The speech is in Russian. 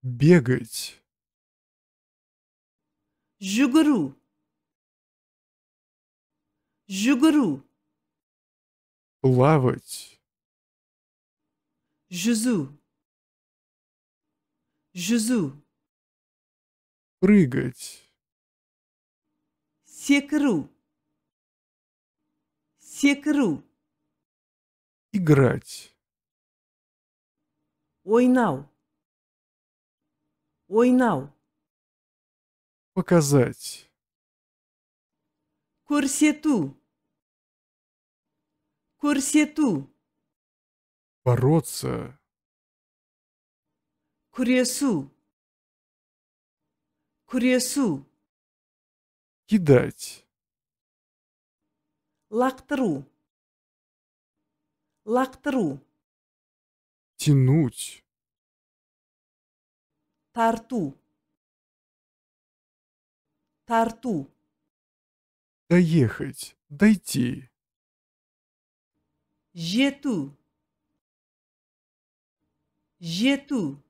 Бегать. Жүгіру. Жүгіру. Плавать. Жүзу. Жүзу. Прыгать. Секіру. Секіру. Играть. Ойнау. Ойнау. Показать. Көрсету. Көрсету. Бороться. Күресу. Күресу. Кидать. Лақтыру. Лақтыру. Тянуть. Тарту. Тарту. Доехать. Дойти. Жету. Жету.